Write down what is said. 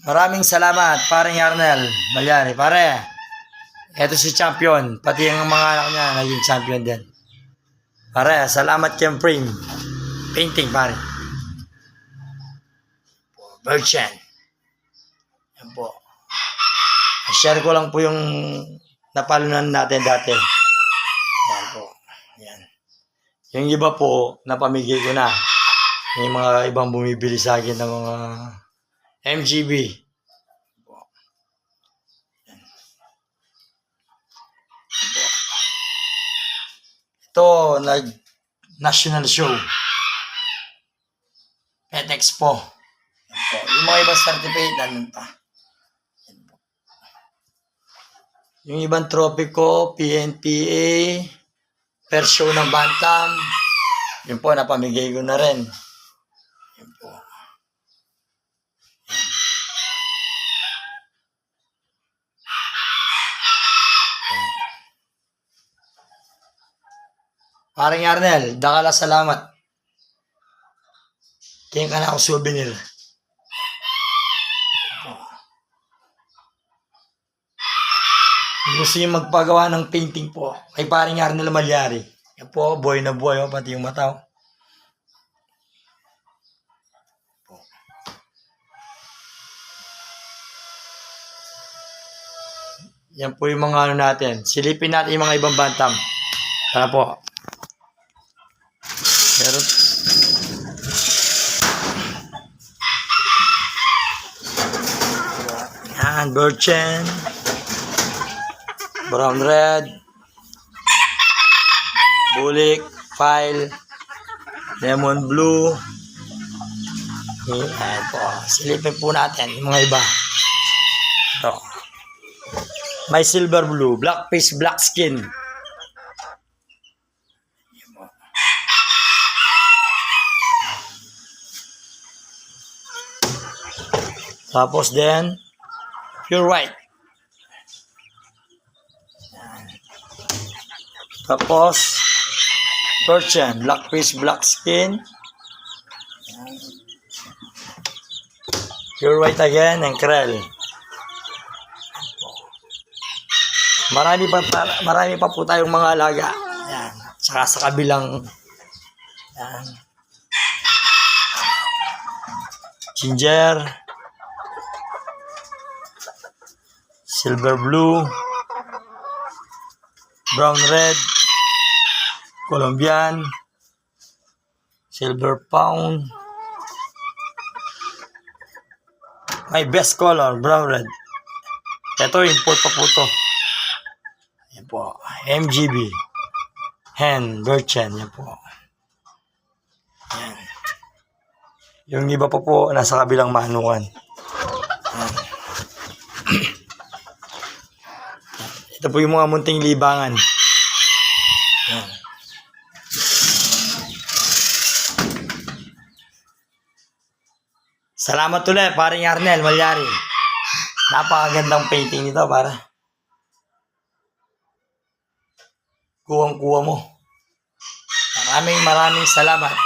Maraming salamat, paring Arnel Malyari. Pare, eto si champion. Pati ang mga anak niya, naging champion din. Pare, salamat kay frame. Painting, pare. Berchan. Yan po. Share ko lang po yung napalunan natin dati. Yan po. Yan. Yung iba po, napamigay ko na. Yung mga ibang bumibili sa akin ng mga MGB. Ito, nag-national show. Pet Expo. Yung mga ibang certificate, nandun pa. Yung ibang trophy ko, PNPA, first show ng Bantam, yun po, napamigay ko na rin. Yun po. Paring Arnel, dakala salamat. Tingin ka na ako souvenir. Gusto niyo magpagawa ng painting po kay paring Arnel Malyari. Yan po, buhay na buhay, pati yung mata. Yan po yung mga ano natin. Silipin natin yung mga ibang bantam. Tara po. Pero yan, Berchan, Brown Red, Bulik, File, Lemon Blue. Yan po. Silipin po natin yung mga iba. Ito. May silver blue, black face, black skin. Tapos then, pure white. Tapos, Persian, black face, black skin. Pure white again, and Krell. Marami pa po tayong mga alaga. Yan. Saka sa kabilang, yan. Ginger, silver blue, brown red, Colombian, silver pound. My best color, brown red. Ito, import pa po to. Yan po, MGB. Hen, Berchan, yan po. Yan. Yung iba pa po, nasa kabilang manukan. Yan. Ito po yung mga munting libangan. Yan. Salamat ulit, paring Arnel Malyari. Napakagandang painting nito, para. Kuwang-kuwa mo. Maraming salamat.